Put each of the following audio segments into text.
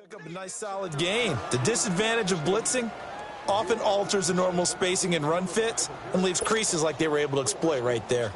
Pick up a nice solid gain. The disadvantage of blitzing often alters the normal spacing and run fits and leaves creases like they were able to exploit right there.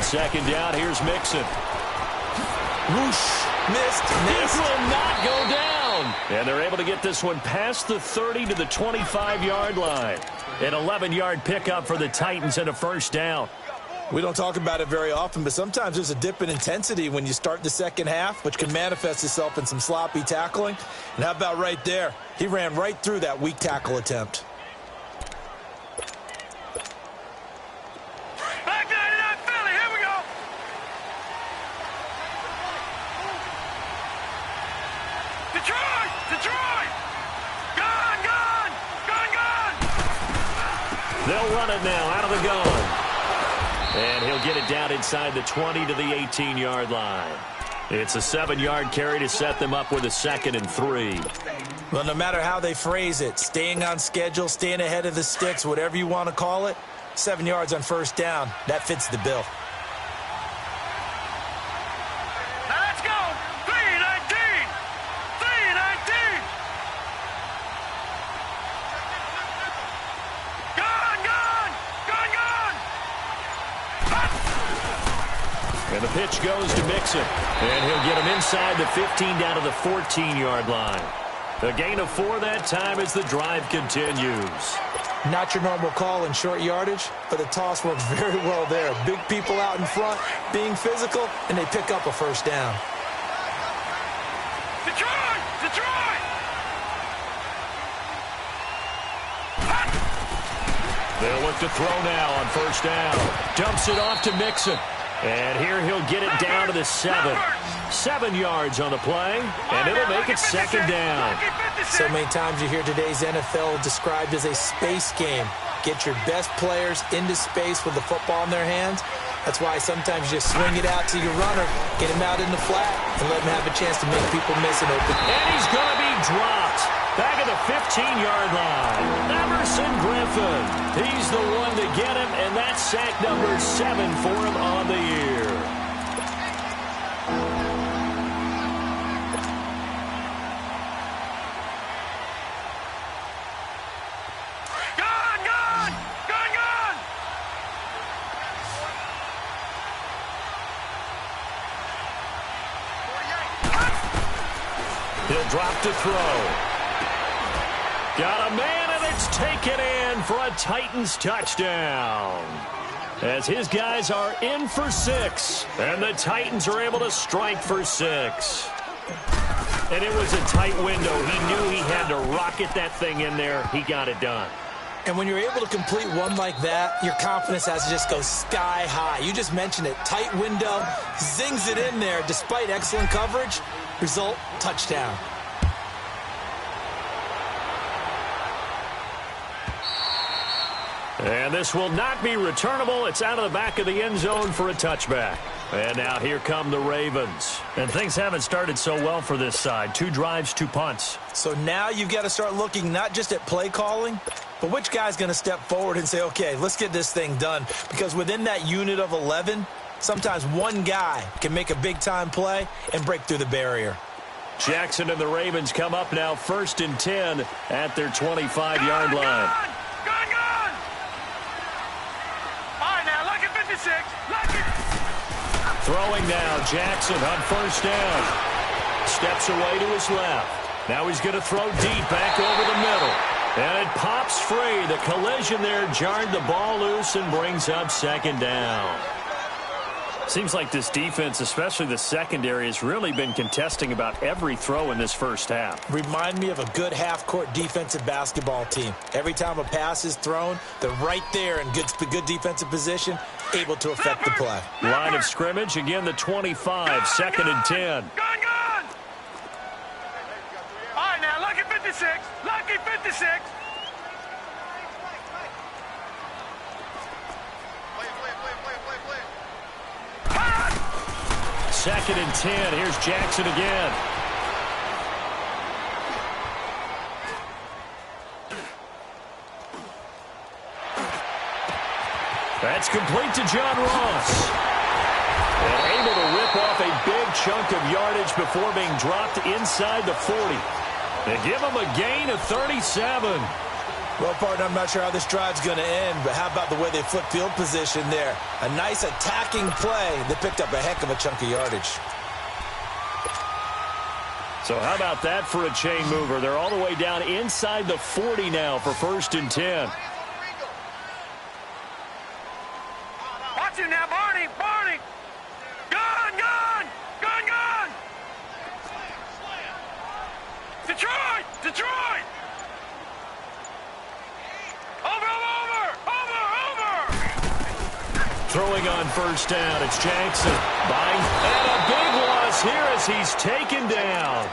Second down, here's Mixon. Whoosh, missed. This will not go down. And they're able to get this one past the 30 to the 25-yard line. An 11-yard pickup for the Titans and a first down. We don't talk about it very often, but sometimes there's a dip in intensity when you start the second half, which can manifest itself in some sloppy tackling. And how about right there? He ran right through that weak tackle attempt. They'll run it now out of the gun. And he'll get it down inside the 20 to the 18-yard line. It's a 7-yard carry to set them up with a 2nd and 3. Well, no matter how they phrase it, staying on schedule, staying ahead of the sticks, whatever you want to call it, 7 yards on first down, that fits the bill. And the pitch goes to Mixon. And he'll get him inside the 15 down to the 14-yard line. A gain of 4 that time as the drive continues. Not your normal call in short yardage, but the toss works very well there. Big people out in front, being physical, and they pick up a first down. Detroit! Detroit! They'll look to throw now on first down. Dumps it off to Mixon. And here he'll get it down to the 7. 7 yards on the play, and it'll make it second down. So many times you hear today's NFL described as a space game. Get your best players into space with the football in their hands. That's why sometimes you just swing it out to your runner, get him out in the flat, and let him have a chance to make people miss an open. And he's going to be dropped. Back at the 15-yard line. Emerson Griffin. He's the one to get him, and that's sack number 7 for him on the year. He'll drop to throw. Got a man, and it's taken in for a Titans touchdown. As his guys are in for 6, and the Titans are able to strike for 6. And it was a tight window. He knew he had to rocket that thing in there. He got it done. And when you're able to complete one like that, your confidence has to just go sky high. You just mentioned it. Tight window, zings it in there despite excellent coverage. Result, touchdown. And this will not be returnable. It's out of the back of the end zone for a touchback. And now here come the Ravens. And things haven't started so well for this side. 2 drives, 2 punts. So now you've got to start looking not just at play calling, but which guy's going to step forward and say, okay, let's get this thing done. Because within that unit of 11, sometimes one guy can make a big-time play and break through the barrier. Jackson and the Ravens come up now 1st and 10 at their 25-yard line. Throwing now, Jackson on first down. Steps away to his left. Now he's going to throw deep back over the middle. And it pops free. The collision there jarred the ball loose and brings up second down. Seems like this defense, especially the secondary, has really been contesting about every throw in this first half. Remind me of a good half-court defensive basketball team. Every time a pass is thrown, they're right there in good defensive position, able to affect the play. Line of scrimmage, again the 25, 2nd and 10. Gone! All right, now, lucky 56. Lucky 56. 2nd and 10. Here's Jackson again. That's complete to John Ross. And able to rip off a big chunk of yardage before being dropped inside the 40. They give him a gain of 37. Well, partner, I'm not sure how this drive's going to end, but how about the way they flip field position there? A nice attacking play. They picked up a heck of a chunk of yardage. So how about that for a chain mover? They're all the way down inside the 40 now for 1st and 10. Watch him now, Barney! Barney! Gun! Gun! Gun! Gun! Detroit! Detroit! Throwing on 1st down, it's Jackson. And a big loss here as he's taken down.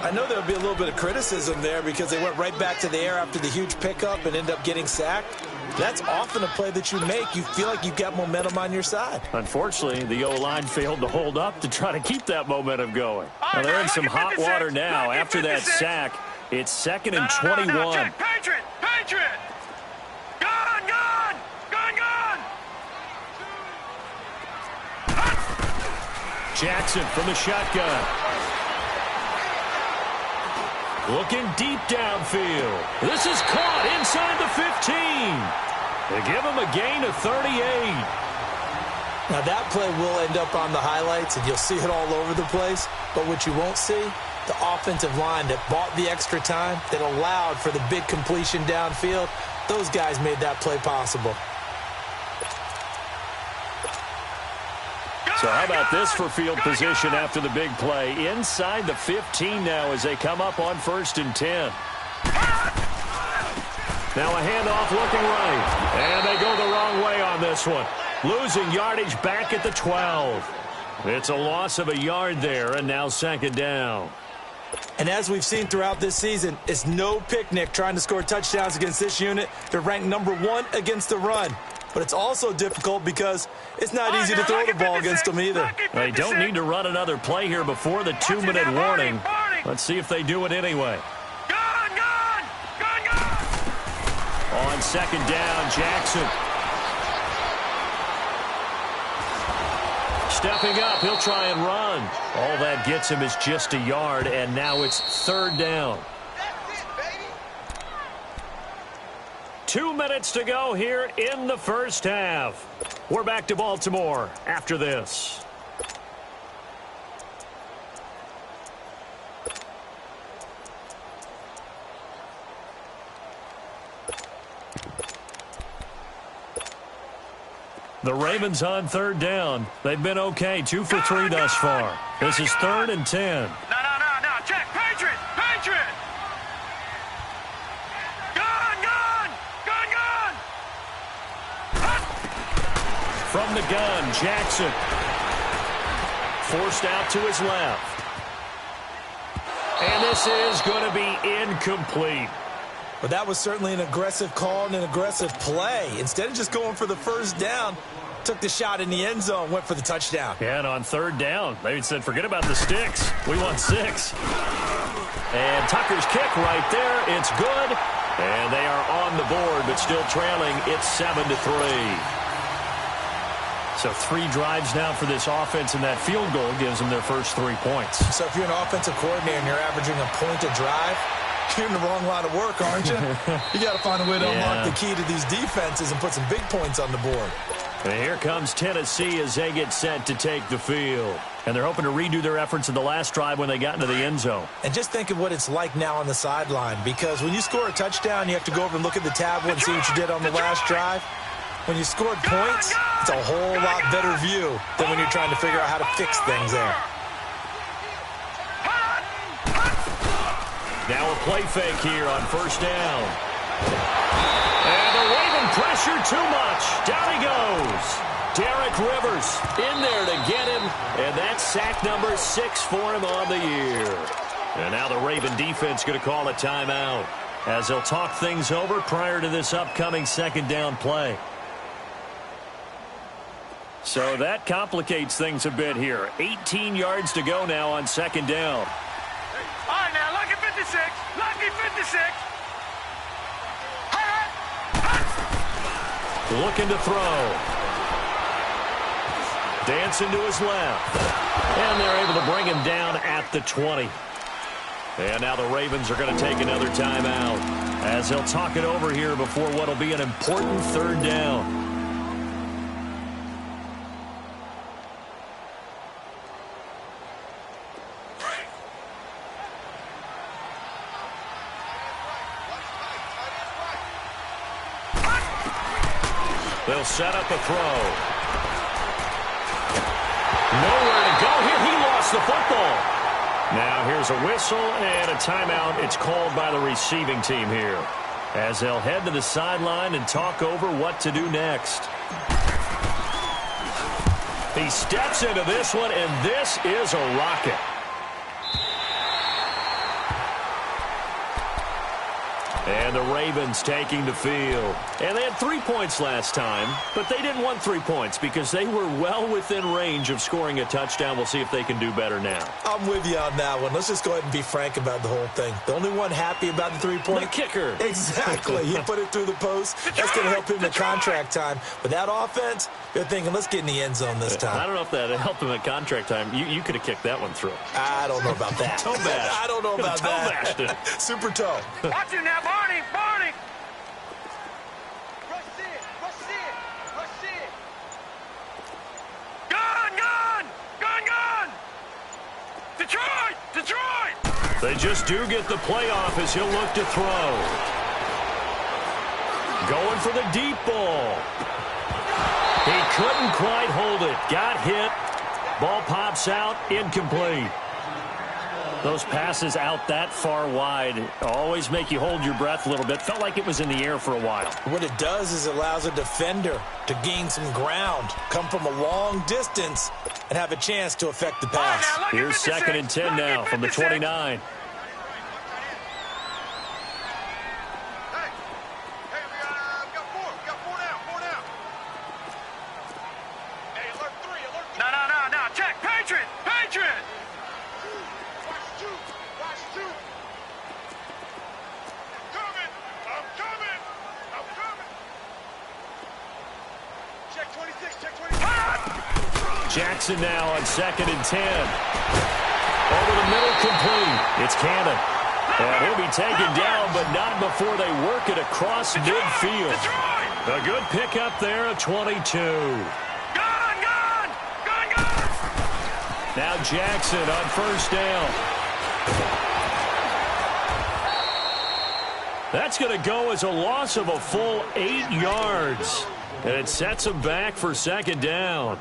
I know there'll be a little bit of criticism there because they went right back to the air after the huge pickup and end up getting sacked. That's often a play that you make. You feel like you've got momentum on your side. Unfortunately, the O-line failed to hold up to try to keep that momentum going. Now they're in some hot water now after that sack. It's 2nd and 21. Patriot! Patriot! Gun! Gun! Gun! Gun! Jackson from the shotgun. Looking deep downfield. This is caught inside the 15. They give him a gain of 38. Now that play will end up on the highlights, and you'll see it all over the place. But what you won't see, the offensive line that bought the extra time, that allowed for the big completion downfield, those guys made that play possible. So how about this for field position after the big play? Inside the 15 now as they come up on 1st and 10. Now a handoff looking right. And they go the wrong way on this one. Losing yardage back at the 12. It's a loss of a yard there, and now 2nd down. And as we've seen throughout this season, it's no picnic trying to score touchdowns against this unit. They're ranked #1 against the run. But it's also difficult because it's not easy to throw the ball against them either. They don't need to run another play here before the 2-minute warning. Let's see if they do it anyway. Gun! Gun! Gun! Gun! On 2nd down, Jackson. Stepping up, he'll try and run. All that gets him is just a yard, and now it's 3rd down. 2 minutes to go here in the 1st half. We're back to Baltimore after this. The Ravens on 3rd down. They've been okay, 2 for 3 thus far. This is 3rd and 10. No. Check. Patriot! Patriot! Gun! Gun! Gun! Gun! From the gun, Jackson. Forced out to his left. And this is going to be incomplete. But that was certainly an aggressive call and an aggressive play. Instead of just going for the 1st down, took the shot in the end zone, went for the touchdown. Yeah, and on 3rd down, they said, forget about the sticks. We want 6. And Tucker's kick right there. It's good. And they are on the board, but still trailing. It's 7-3. So 3 drives now for this offense, and that field goal gives them their first 3 points. So if you're an offensive coordinator and you're averaging a point a drive, you're in the wrong line of work, aren't you? You got to find a way to unlock the key to these defenses and put some big points on the board. And here comes Tennessee as they get set to take the field. And they're hoping to redo their efforts in the last drive when they got into the end zone. And just think of what it's like now on the sideline, because when you score a touchdown, you have to go over and look at the tablet and see what you did on the last drive. When you scored points, it's a whole lot better view than when you're trying to figure out how to fix things there. Now a play fake here on 1st down. And the Raven pressure too much. Down he goes. Derek Rivers in there to get him. And that's sack number 6 for him on the year. And now the Raven defense going to call a timeout as they'll talk things over prior to this upcoming 2nd down play. So that complicates things a bit here. 18 yards to go now on second down. All right, now, lucky 56. Lucky 56. Looking to throw. Dancing to his left. And they're able to bring him down at the 20. And now the Ravens are going to take another timeout as they'll talk it over here before what will be an important third down. They'll set up a throw. Nowhere to go here. He lost the football. Now here's a whistle and a timeout. It's called by the receiving team here as they'll head to the sideline and talk over what to do next. He steps into this one, and this is a rocket. And the Ravens taking the field. And they had 3 points last time, but they didn't want 3 points because they were well within range of scoring a touchdown. We'll see if they can do better now. I'm with you on that one. Let's just go ahead and be frank about the whole thing. The only one happy about the 3-point? The kicker. Exactly. He put it through the post. That's going to help him in contract time. But that offense, they're thinking, let's get in the end zone this time. I don't know if that helped him at contract time. You could have kicked that one through. I don't know about that. Toe bash. I don't know about toe that. Bashed it. Super toe. Watch it now, Barney. Barney. Detroit! Detroit! They just do get the playoff as he'll look to throw. Going for the deep ball. He couldn't quite hold it. Got hit. Ball pops out. Incomplete. Those passes out that far wide always make you hold your breath a little bit. Felt like it was in the air for a while. What it does is it allows a defender to gain some ground, come from a long distance, and have a chance to affect the pass. Here's 2nd and 10 now from the 29. No. Check. Patriot. Patriot. Jackson now on 2nd and 10. Over the middle, complete. It's Cannon. And he'll be taken down, but not before they work it across midfield. A good pickup there, a 22. Gone! Now Jackson on 1st down. That's going to go as a loss of a full 8 yards. And it sets him back for 2nd down.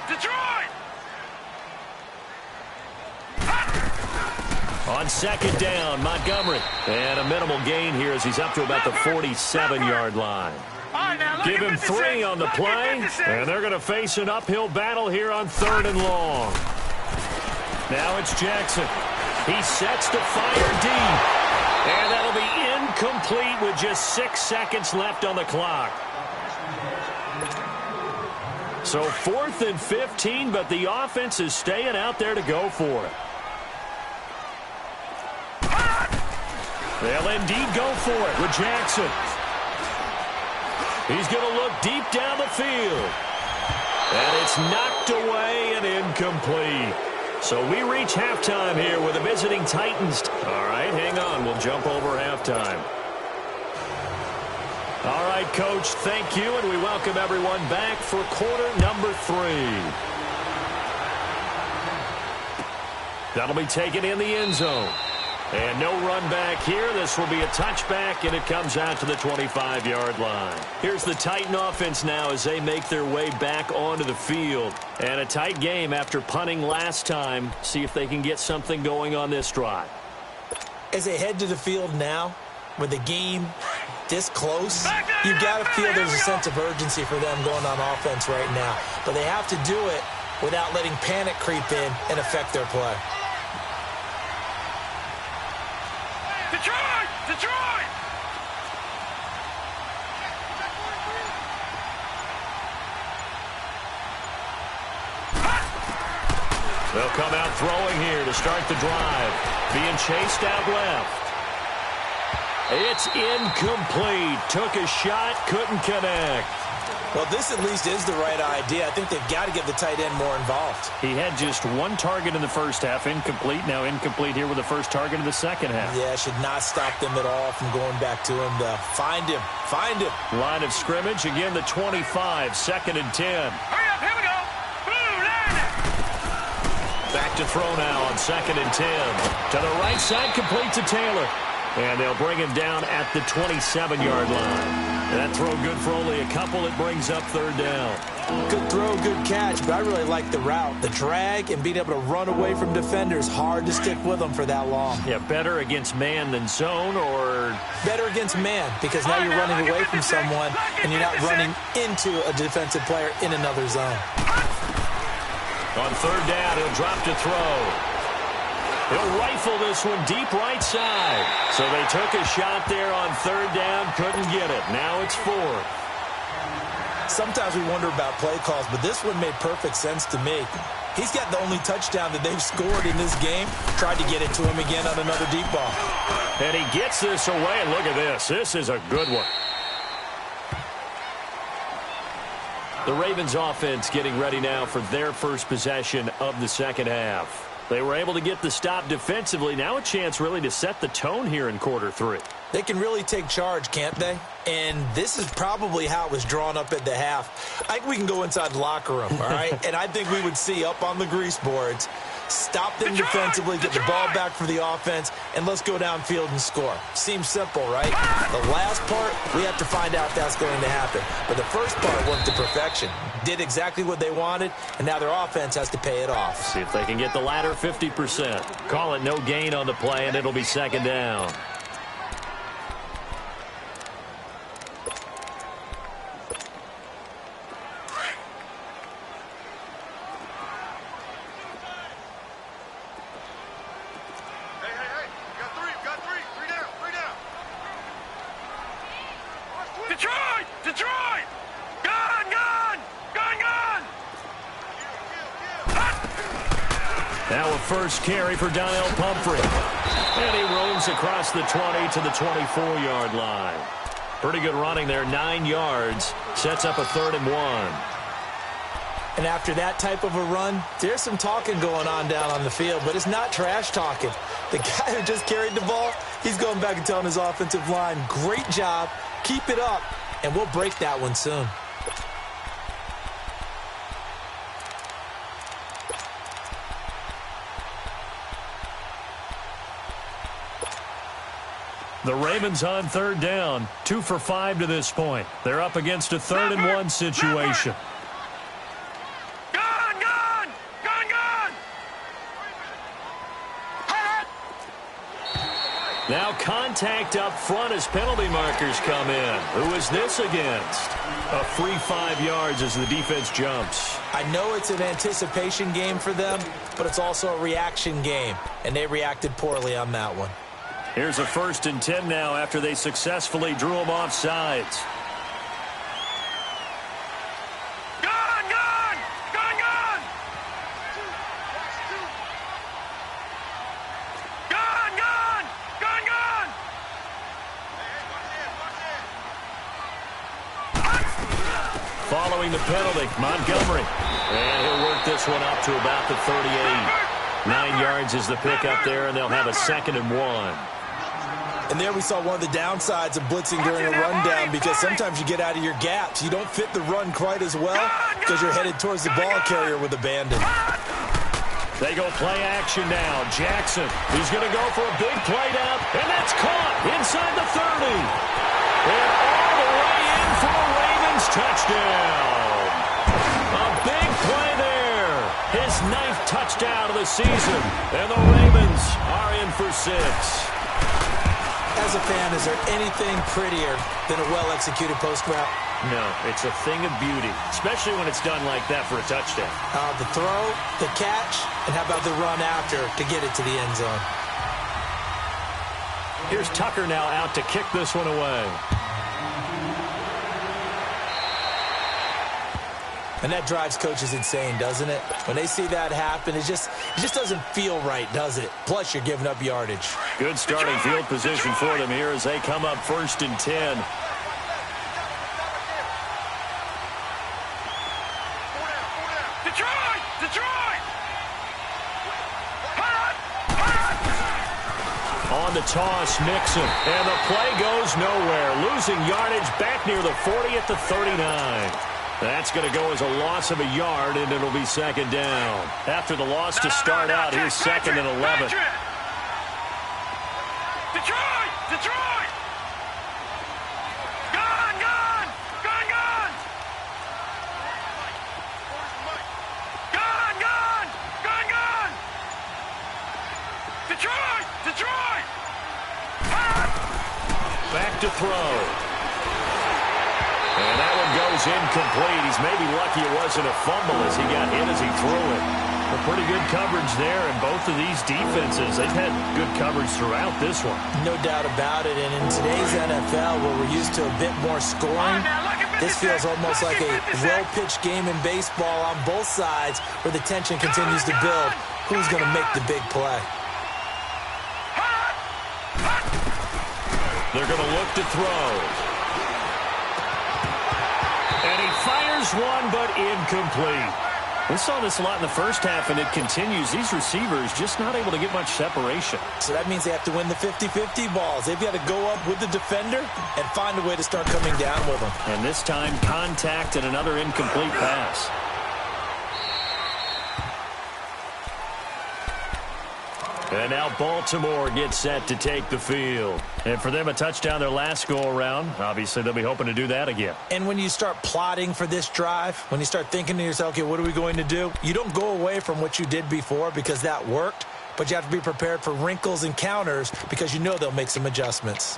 Detroit! On 2nd down, Montgomery. And a minimal gain here as he's up to about the 47-yard line. Give him 3 on the play, and they're going to face an uphill battle here on 3rd and long. Now it's Jackson. He sets to fire deep. And that'll be incomplete with just 6 seconds left on the clock. So 4th and 15, but the offense is staying out there to go for it. They'll indeed go for it with Jackson. He's going to look deep down the field. And it's knocked away and incomplete. So we reach halftime here with the visiting Titans. All right, hang on. We'll jump over halftime. All right, Coach, thank you, and we welcome everyone back for quarter number 3. That'll be taken in the end zone. And no run back here. This will be a touchback, and it comes out to the 25-yard line. Here's the Titan offense now as they make their way back onto the field. And a tight game after punting last time. See if they can get something going on this drive. As they head to the field now, with the game this close, you've got to feel there's a sense of urgency for them going on offense right now. But they have to do it without letting panic creep in and affect their play. Detroit! Detroit! They'll come out throwing here to start the drive. Being chased out left. It's incomplete. Took a shot, couldn't connect. Well, this at least is the right idea. I think they've got to get the tight end more involved. He had just one target in the first half, incomplete. Now incomplete here with the first target in the second half. Yeah, should not stop them at all from going back to him to find him. Find him. Line of scrimmage, again the 25, second and 10. Hurry up, here we go! Blue line! Back to throw now on second and 10. To the right side, complete to Taylor. And they'll bring him down at the 27-yard line. That throw good for only a couple. It brings up third down. Good throw, good catch, but I really like the route. The drag and being able to run away from defenders, hard to stick with them for that long. Yeah, better against man than zone, or better against man, because now you're running away from someone and you're not running into a defensive player in another zone. On third down, he'll drop to throw. He'll rifle this one deep right side. So they took a shot there on third down, couldn't get it. Now it's fourth. Sometimes we wonder about play calls, but this one made perfect sense to me. He's got the only touchdown that they've scored in this game. Tried to get it to him again on another deep ball. And he gets this away, and look at this. This is a good one. The Ravens offense getting ready now for their first possession of the second half. They were able to get the stop defensively. Now a chance really to set the tone here in quarter three. They can really take charge, can't they? And this is probably how it was drawn up at the half. I think we can go inside the locker room, all right? And I think we would see up on the grease boards, stop them defensively, get the ball back for the offense, and let's go downfield and score. Seems simple, right? The last part, we have to find out if that's going to happen. But the first part worked to perfection. Did exactly what they wanted, and now their offense has to pay it off. See if they can get the latter 50%. Call it no gain on the play, and it'll be second down. Detroit! Detroit! Gun! Gun! Gun! Gun! Now a first carry for Donnell Pumphrey. And he roams across the 20 to the 24-yard line. Pretty good running there, 9 yards. Sets up a 3rd and 1. And after that type of a run, there's some talking going on down on the field, but it's not trash talking. The guy who just carried the ball, he's going back and telling his offensive line, great job, keep it up, and we'll break that one soon. The Ravens on third down, 2 for 5 to this point. They're up against a 3rd and 1 situation. Gun! Gun! Gun! Gun! Now contact up front as penalty markers come in. Who is this against? A free 5 yards as the defense jumps. I know it's an anticipation game for them, but it's also a reaction game, and they reacted poorly on that one. Here's a 1st and 10 now after they successfully drew him off sides. Gun! Gun! Gun! Gun! Gun! Gun! Gun! Gun! Following the penalty, Montgomery. And he'll work this one up to about the 38. 9 yards is the pickup there, and they'll have a 2nd and 1. And there we saw one of the downsides of blitzing during a rundown, because sometimes you get out of your gaps. You don't fit the run quite as well because you're headed towards the ball carrier with abandon. They go play action now. Jackson, he's going to go for a big play down, and that's caught inside the 30. And all the way in for a Ravens touchdown. A big play there. His 9th touchdown of the season, and the Ravens are in for 6. As a fan, is there anything prettier than a well-executed post route? No, it's a thing of beauty, especially when it's done like that for a touchdown. The throw, the catch, and how about the run after to get it to the end zone? Here's Tucker now out to kick this one away. And that drives coaches insane, doesn't it? When they see that happen, it just doesn't feel right, does it? Plus, you're giving up yardage. Good starting field position for them here as they come up 1st and 10. On the toss, Mixon. And the play goes nowhere. Losing yardage back near the 40 at the 39. That's going to go as a loss of a yard, and it'll be 2nd down. After the loss to start out, here's 2nd and 11. Detroit! Detroit! Gone! Gone! Gone! Gone! Gone! Gone! Gone! Gone! Detroit! Detroit! Back to throw. And that one goes incomplete. He's maybe lucky it wasn't a fumble as he got hit as he threw it. A pretty good coverage there, and both of these defenses, they've had good coverage throughout this one. No doubt about it, and in today's NFL, where we're used to a bit more scoring, this feels almost like a well-pitched game in baseball on both sides where the tension continues to build. Who's going to make the big play? They're going to look to throw. And he fires one, but incomplete. We saw this a lot in the first half, and it continues. These receivers just not able to get much separation. So that means they have to win the 50-50 balls. They've got to go up with the defender and find a way to start coming down with them. And this time, contact and another incomplete pass. And now Baltimore gets set to take the field. And for them, a touchdown their last go-around. Obviously, they'll be hoping to do that again. And when you start plotting for this drive, when you start thinking to yourself, okay, what are we going to do? You don't go away from what you did before because that worked, but you have to be prepared for wrinkles and counters because you know they'll make some adjustments.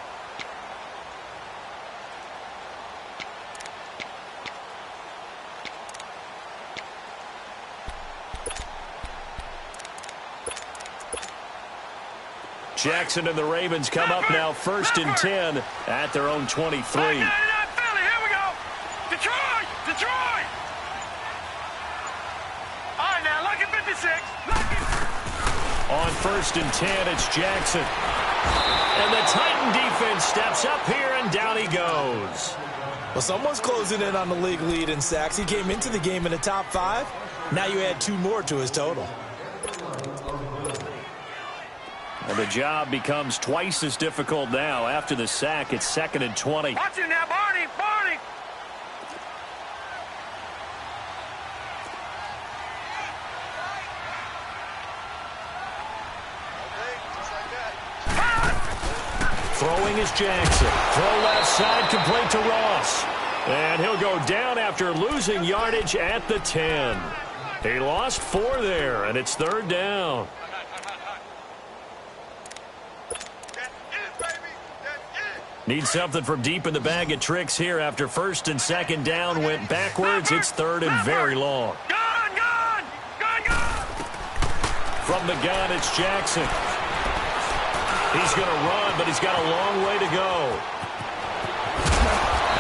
Jackson and the Ravens come up now 1st and 10 at their own 23. Here we go. Detroit! Detroit! All right, now, lucky 56. On 1st and 10, it's Jackson. And the Titan defense steps up here, and down he goes. Well, someone's closing in on the league lead in sacks. He came into the game in the top 5. Now you add 2 more to his total. And the job becomes twice as difficult now. After the sack, it's 2nd and 20. Watch it now, Barney! Barney! Throwing is Jackson. Throw left side, complete to Ross. And he'll go down after losing yardage at the 10. He lost 4 there, and it's 3rd down. Need something from deep in the bag of tricks here after 1st and 2nd down went backwards. It's 3rd and very long. Gone! Gone! Gone! Gone! From the gun, it's Jackson. He's going to run, but he's got a long way to go.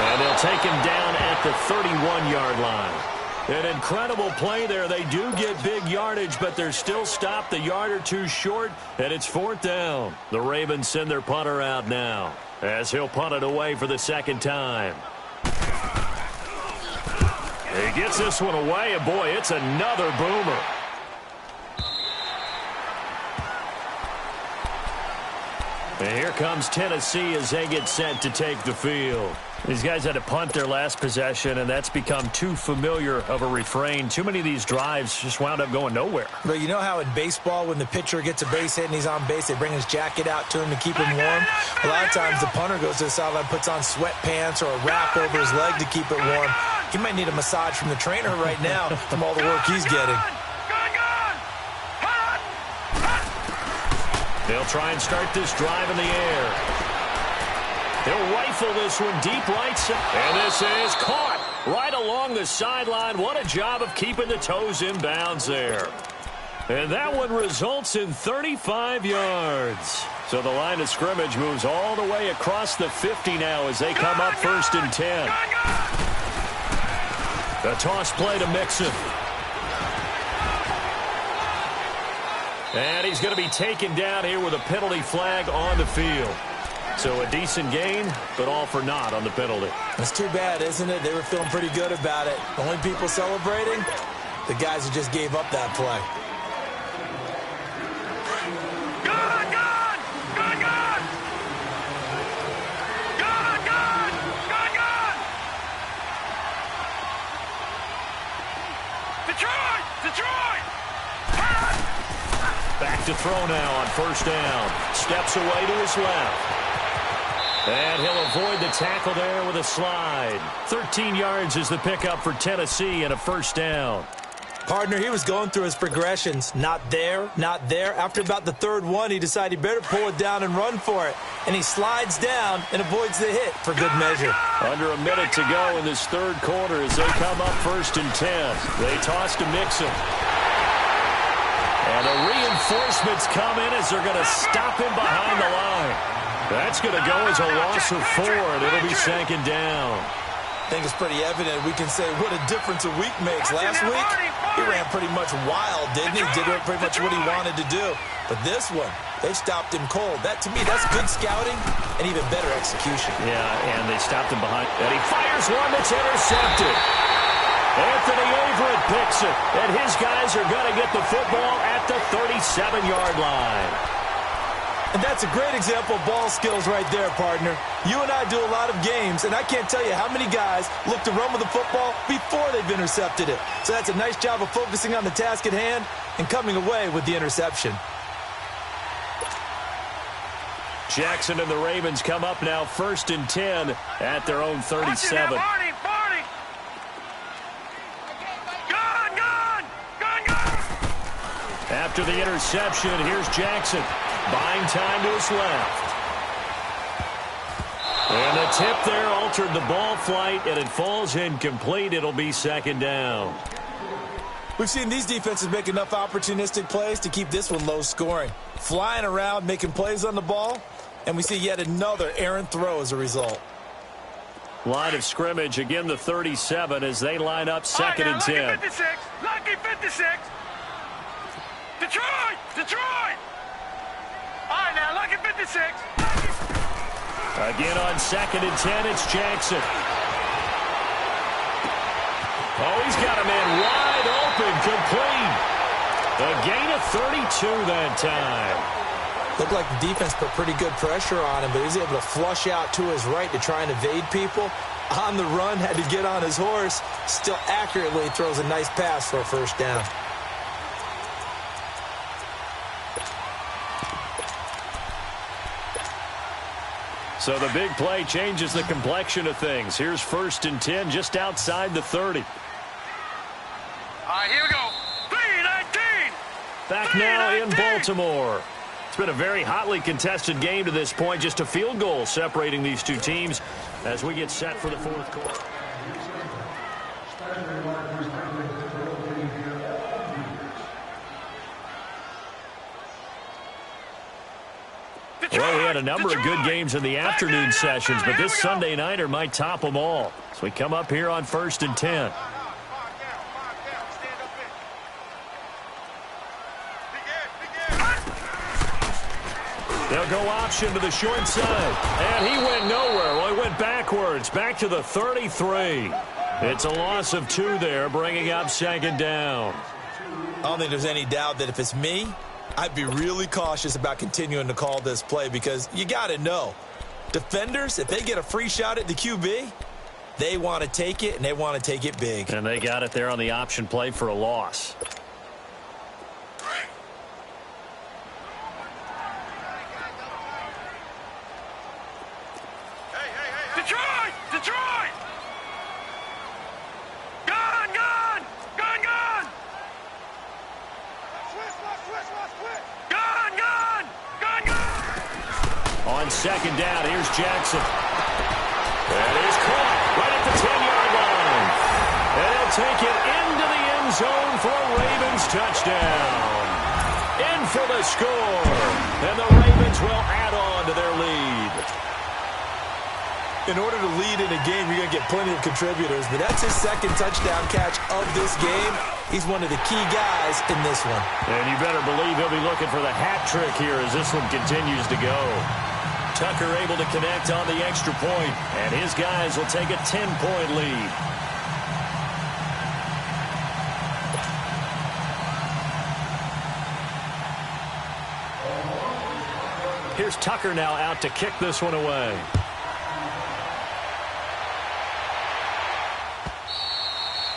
And they'll take him down at the 31-yard line. An incredible play there. They do get big yardage, but they're still stopped a yard or 2 short, and it's 4th down. The Ravens send their punter out now, as he'll punt it away for the 2nd time. He gets this one away, and boy, it's another boomer. And here comes Tennessee as they get set to take the field. These guys had to punt their last possession, and that's become too familiar of a refrain. Too many of these drives just wound up going nowhere. But you know how in baseball, when the pitcher gets a base hit and he's on base, they bring his jacket out to him to keep him warm? A lot of times the punter goes to the sideline, puts on sweatpants or a wrap over his leg to keep it warm. He might need a massage from the trainer right now from all the work he's getting. They'll try and start this drive in the air. He'll rifle this one deep right side. And this is caught right along the sideline. What a job of keeping the toes in bounds there. And that one results in 35 yards. So the line of scrimmage moves all the way across the 50 now as they come up 1st and 10. A toss play to Mixon. And he's going to be taken down here with a penalty flag on the field. So a decent gain, but all for naught on the penalty. That's too bad, isn't it? They were feeling pretty good about it. The only people celebrating, the guys who just gave up that play. Good, good! Good, good! Good, good! Good, good! Detroit! Detroit! Back to throw now on 1st down. Steps away to his left. And he'll avoid the tackle there with a slide. 13 yards is the pickup for Tennessee and a 1st down. Partner, he was going through his progressions. Not there, not there. After about the 3rd one, he decided he better pull it down and run for it. And he slides down and avoids the hit for good measure. Under a minute to go in this 3rd quarter as they come up 1st and 10. They toss to Mixon. And the reinforcements come in as they're going to stop him behind the line. That's going to go as a loss of 4, and it'll be 2nd down. I think it's pretty evident. We can say what a difference a week makes. Last week, he ran pretty much wild, didn't he? Did pretty much what he wanted to do. But this one, they stopped him cold. That, to me, that's good scouting and even better execution. Yeah, and they stopped him behind. And he fires one that's intercepted. Anthony Averett picks it, and his guys are going to get the football at the 37-yard line. And that's a great example of ball skills right there, partner. You and I do a lot of games, and I can't tell you how many guys look to run with the football before they've intercepted it. So that's a nice job of focusing on the task at hand and coming away with the interception. Jackson and the Ravens come up now 1st and 10 at their own 37. After the interception, here's Jackson. Buying time to his left. And the tip there altered the ball flight, and it falls incomplete. It'll be 2nd down. We've seen these defenses make enough opportunistic plays to keep this one low scoring. Flying around, making plays on the ball, and we see yet another errant throw as a result. Line of scrimmage, again the 37 as they line up 2nd and 10. Lucky 56! Lucky 56! Detroit! Detroit! All right, now, lucky 56. Again on 2nd and 10, it's Jackson. Oh, he's got a man wide open, complete. A gain of 32 that time. Looked like the defense put pretty good pressure on him, but he was able to flush out to his right to try and evade people. On the run, had to get on his horse. Still accurately throws a nice pass for a 1st down. So the big play changes the complexion of things. Here's 1st and 10 just outside the 30. All right, here we go. 3-19. Back now in Baltimore. It's been a very hotly contested game to this point. Just a field goal separating these two teams as we get set for the 4th quarter. Well, we had a number of good games in the afternoon sessions, but this Sunday nighter might top them all. So we come up here on 1st and 10. They'll go option to the short side. And he went nowhere. Well, he went backwards, back to the 33. It's a loss of 2 there, bringing up 2nd down. I don't think there's any doubt that if it's me, I'd be really cautious about continuing to call this play because you got to know, defenders, if they get a free shot at the QB, they want to take it, and they want to take it big. And they got it there on the option play for a loss. Detroit! Detroit! Gun! Gun! Gun! Gun! Gun! Gun! Gun! Gun! On 2nd down, here's Jackson. zone for a Ravens touchdown. In for the score. And the Ravens will add on to their lead. In order to lead in a game, you're going to get plenty of contributors, but that's his second touchdown catch of this game. He's one of the key guys in this one. And you better believe he'll be looking for the hat trick here as this one continues to go. Tucker able to connect on the extra point, and his guys will take a 10-point lead. Here's Tucker now out to kick this one away.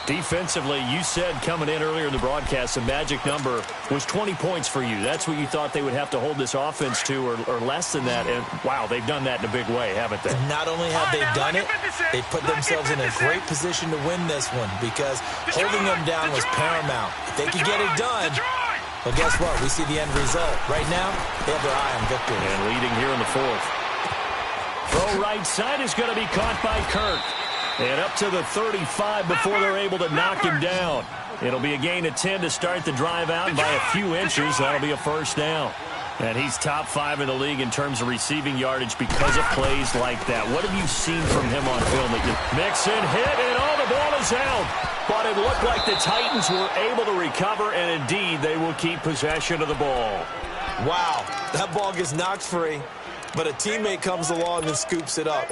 Defensively, you said coming in earlier in the broadcast, the magic number was 20 points for you. That's what you thought they would have to hold this offense to, or less than that. And, wow, they've done that in a big way, haven't they? Not only have they done it, they put themselves in a great position to win this one because holding them down was paramount. If they could get it done, well, guess what? We see the end result. Right now, they have their eye on victory. And leading here in the fourth. Throw right side is going to be caught by Kirk. And up to the 35 before they're able to knock him down. It'll be a gain of 10 to start the drive out, and by a few inches, that'll be a first down. And he's top 5 in the league in terms of receiving yardage because of plays like that. What have you seen from him on film? Mixon hit, and the ball is out. But it looked like the Titans were able to recover, and indeed, they will keep possession of the ball. Wow, that ball gets knocked free, but a teammate comes along and scoops it up.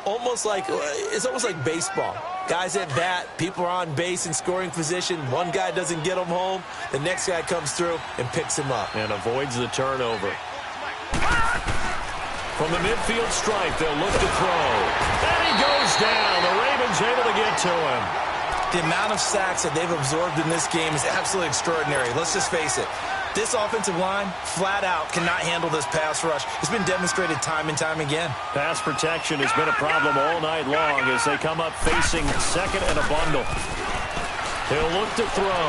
It's almost like baseball. Guys at bat, people are on base in scoring position. One guy doesn't get him home. The next guy comes through and picks him up. And avoids the turnover. From the midfield stripe, they'll look to throw. And he goes down. The Ravens able to get to him. The amount of sacks that they've absorbed in this game is absolutely extraordinary. Let's just face it. This offensive line, flat out, cannot handle this pass rush. It's been demonstrated time and time again. Pass protection has been a problem all night long as they come up facing second and a bundle. He'll look to throw.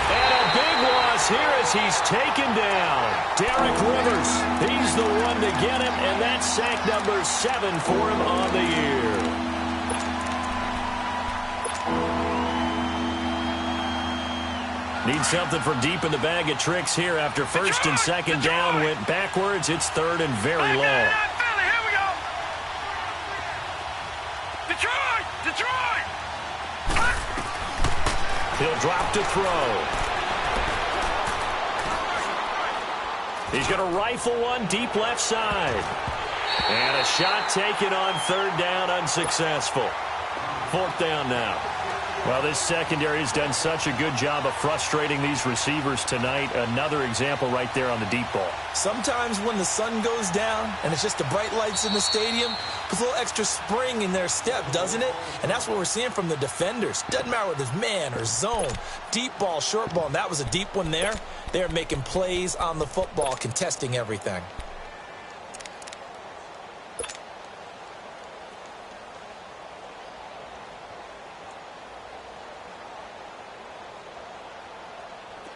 And a big loss here as he's taken down. Derek Rivers, he's the one to get him, and that's sack number 7 for him on the year. Need something from deep in the bag of tricks here after first and second down went backwards. It's third and very long. Here we go. Detroit! He'll drop to throw. He's going to rifle one deep left side. And a shot taken on third down, unsuccessful. Fourth down now. Well, this secondary has done such a good job of frustrating these receivers tonight. Another example right there on the deep ball. Sometimes when the sun goes down and it's just the bright lights in the stadium, puts a little extra spring in their step, doesn't it? And that's what we're seeing from the defenders. Doesn't matter whether it's man or zone, deep ball, short ball, and that was a deep one there. They're making plays on the football, contesting everything.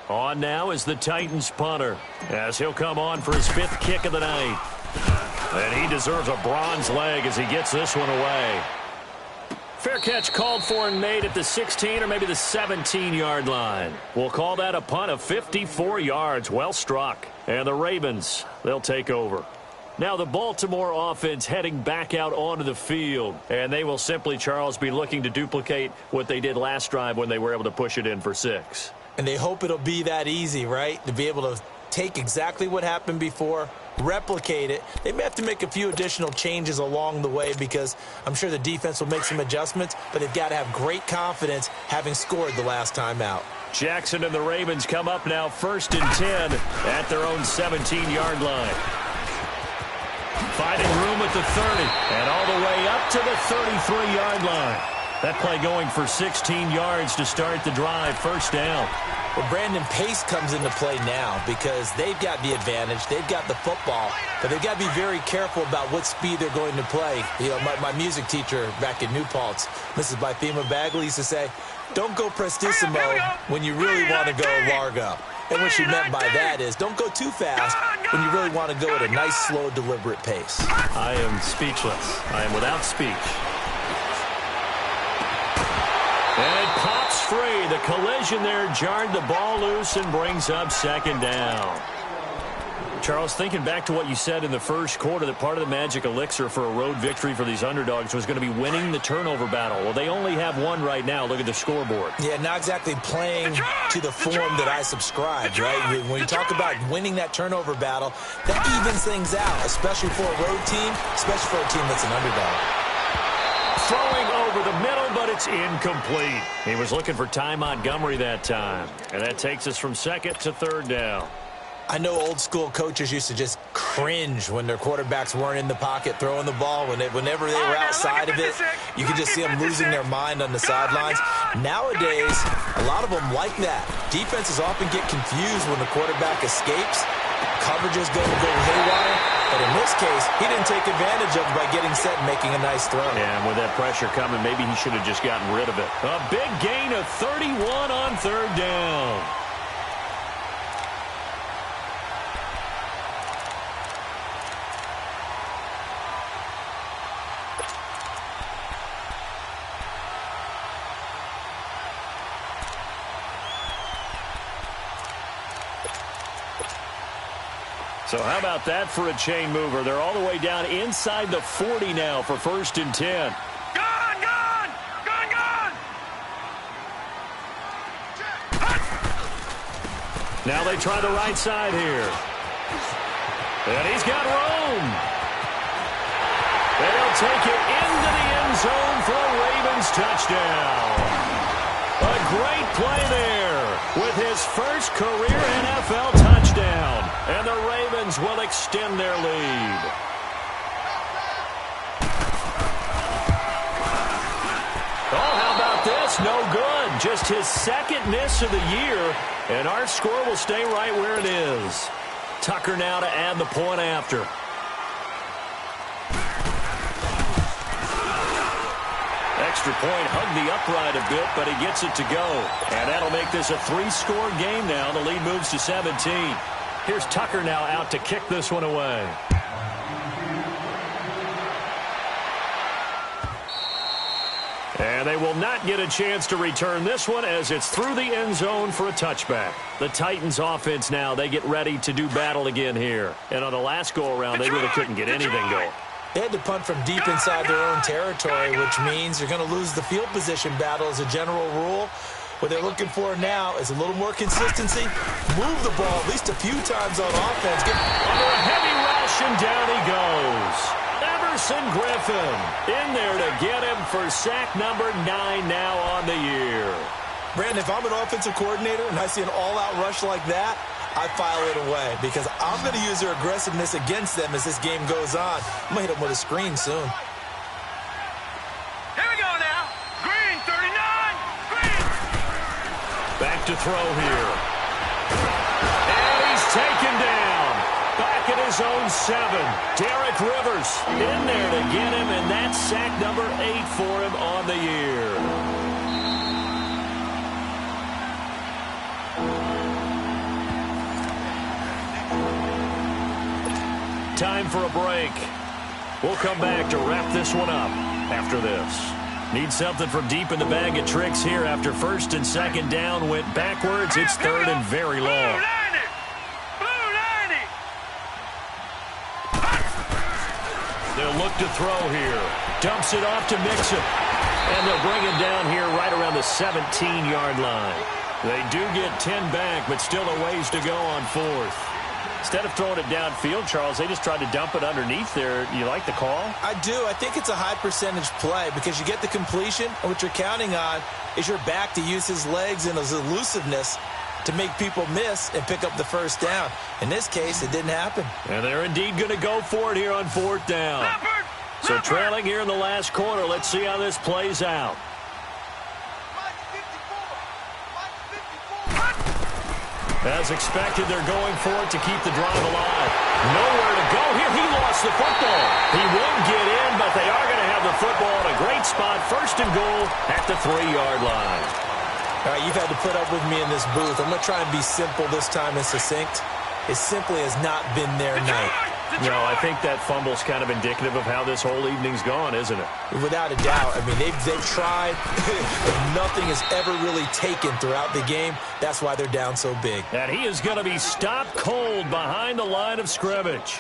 On now is the Titans punter, as he'll come on for his 5th kick of the night. And he deserves a bronze leg as he gets this one away. Fair catch called for and made at the 16 or maybe the 17-yard line. We'll call that a punt of 54 yards. Well struck. And the Ravens, they'll take over. Now the Baltimore offense heading back out onto the field. And they will simply, Charles, be looking to duplicate what they did last drive when they were able to push it in for 6. And they hope it'll be that easy, right? To be able to take exactly what happened before, replicate it. They may have to make a few additional changes along the way because I'm sure the defense will make some adjustments, but they've got to have great confidence having scored the last time out. Jackson and the Ravens come up now 1st and 10 at their own 17-yard line. Finding room at the 30 and all the way up to the 33-yard line. That play going for 16 yards to start the drive, first down. Well, Brandon, pace comes into play now because they've got the advantage. They've got the football, but they've got to be very careful about what speed they're going to play. You know, my music teacher back in New Paltz, Mrs. Bythema Bagley, used to say, don't go prestissimo when you really want to go largo. And what she meant by that is don't go too fast when you really want to go at a nice, slow, deliberate pace. I am speechless. I am without speech. And it pops free. The collision there jarred the ball loose and brings up second down. Charles, thinking back to what you said in the first quarter, that part of the magic elixir for a road victory for these underdogs was going to be winning the turnover battle. Well, they only have one right now. Look at the scoreboard. Yeah, not exactly playing to the form that I subscribed, right? When you talk about winning that turnover battle, that evens things out, especially for a road team, especially for a team that's an underdog. Throwing over the middle, but it's incomplete. He was looking for Ty Montgomery that time. And that takes us from second to third down. I know old school coaches used to just cringe when their quarterbacks weren't in the pocket throwing the ball. Whenever they were outside of it, you could just see them losing their mind on the sidelines. Nowadays, a lot of them like that. Defenses often get confused when the quarterback escapes. Coverages go haywire. But in this case, he didn't take advantage of it by getting set and making a nice throw. Yeah, and with that pressure coming, maybe he should have just gotten rid of it. A big gain of 31 on third down. So how about that for a chain mover? They're all the way down inside the 40 now for 1st and 10. Gone, gone, gone, gone. Now they try the right side here. And he's got room. And he'll take it into the end zone for a Ravens touchdown. A great play there with his first career NFL touchdown. And the Ravens will extend their lead. Oh, how about this? No good. Just his second miss of the year. And our score will stay right where it is. Tucker now to add the point after. Extra point, hugged the upright a bit, but he gets it to go. And that'll make this a 3-score game now. The lead moves to 17. Here's Tucker now out to kick this one away. And they will not get a chance to return this one as it's through the end zone for a touchback. The Titans offense now, they get ready to do battle again here. And on the last go-around, they really couldn't get anything going. They had to punt from deep inside their own territory, which means you're going to lose the field position battle as a general rule. What they're looking for now is a little more consistency. Move the ball at least a few times on offense. Get under a heavy rush, and down he goes. Everson Griffin in there to get him for sack number 9 now on the year. Brandon, if I'm an offensive coordinator and I see an all-out rush like that, I file it away because I'm going to use their aggressiveness against them as this game goes on. I'm going to hit them with a screen soon. Here we go now. Green, 39. Green. Back to throw here. And he's taken down. Back at his own 7. Derek Rivers in there to get him, and that's sack number 8 for him on the year. Time for a break. We'll come back to wrap this one up after this. Need something from deep in the bag of tricks here after 1st and 2nd down. Went backwards. It's 3rd and very long. They'll look to throw here. Dumps it off to Mixon. And they'll bring him down here right around the 17-yard line. They do get 10 back, but still a ways to go on 4th. Instead of throwing it downfield, Charles, they just tried to dump it underneath there. You like the call? I do. I think it's a high-percentage play because you get the completion, and what you're counting on is your back to use his legs and his elusiveness to make people miss and pick up the first down. In this case, it didn't happen. And they're indeed going to go for it here on 4th down. So trailing here in the last quarter. Let's see how this plays out. As expected, they're going for it to keep the drive alive. Nowhere to go here. He lost the football. He won't get in, but they are going to have the football in a great spot. 1st and goal at the 3-yard line. All right, you've had to put up with me in this booth. I'm going to try and be simple this time and succinct. It simply has not been their night. No, I think that fumble's kind of indicative of how this whole evening's gone, isn't it? Without a doubt. I mean, they've tried. Nothing has ever really taken throughout the game. That's why they're down so big. And he is going to be stopped cold behind the line of scrimmage.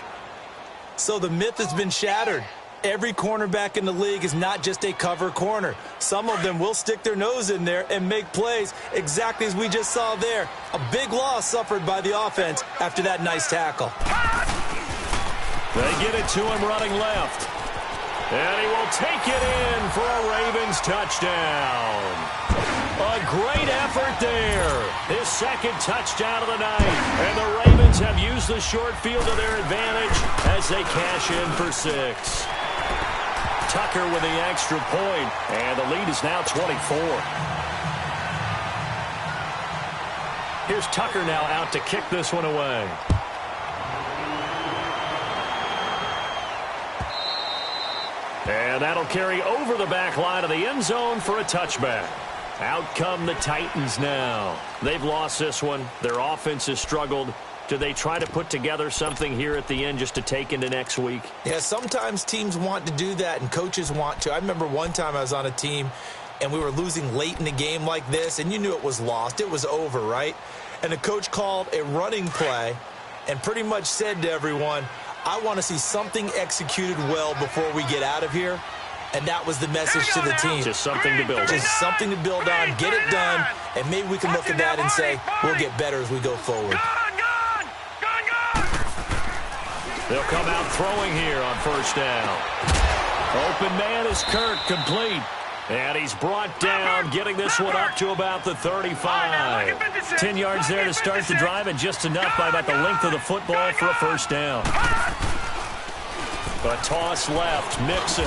So the myth has been shattered. Every cornerback in the league is not just a cover corner. Some of them will stick their nose in there and make plays exactly as we just saw there. A big loss suffered by the offense after that nice tackle. They get it to him running left. And he will take it in for a Ravens touchdown. A great effort there. His second touchdown of the night. And the Ravens have used the short field to their advantage as they cash in for 6. Tucker with the extra point, and the lead is now 24. Here's Tucker now out to kick this one away. And that'll carry over the back line of the end zone for a touchback. Out come the Titans now. They've lost this one. Their offense has struggled. Do they try to put together something here at the end just to take into next week? Yeah, sometimes teams want to do that and coaches want to. I remember one time I was on a team and we were losing late in the game like this, and you knew it was lost. It was over, right? And the coach called a running play and pretty much said to everyone, I want to see something executed well before we get out of here. And that was the message to the team. Just something to build on. Just something to build on, get it done, and maybe we can look at that and say we'll get better as we go forward. They'll come out throwing here on first down. Open man is Kirk, complete. And he's brought down, getting this one up to about the 35. 10 yards there to start the drive, and just enough by about the length of the football for a first down. A toss left, Mixon.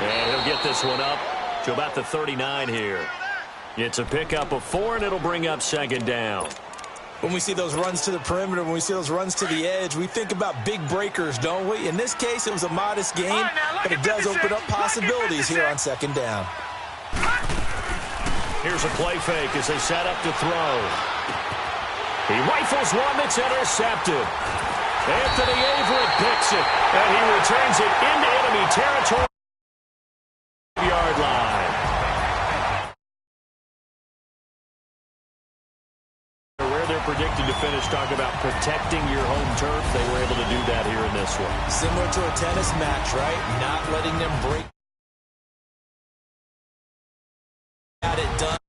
And he'll get this one up to about the 39 here. It's a pickup of 4, and it'll bring up second down. When we see those runs to the perimeter, when we see those runs to the edge, we think about big breakers, don't we? In this case, it was a modest gain, but it does open up possibilities here on second down. Here's a play fake as they set up to throw. He rifles one that's intercepted. Anthony Averett picks it, and he returns it into enemy territory. Yard line. Where they're predicted to finish, talk about protecting your home turf. They were able to do that here in this one. Similar to a tennis match, right? Not letting them break. Got it done.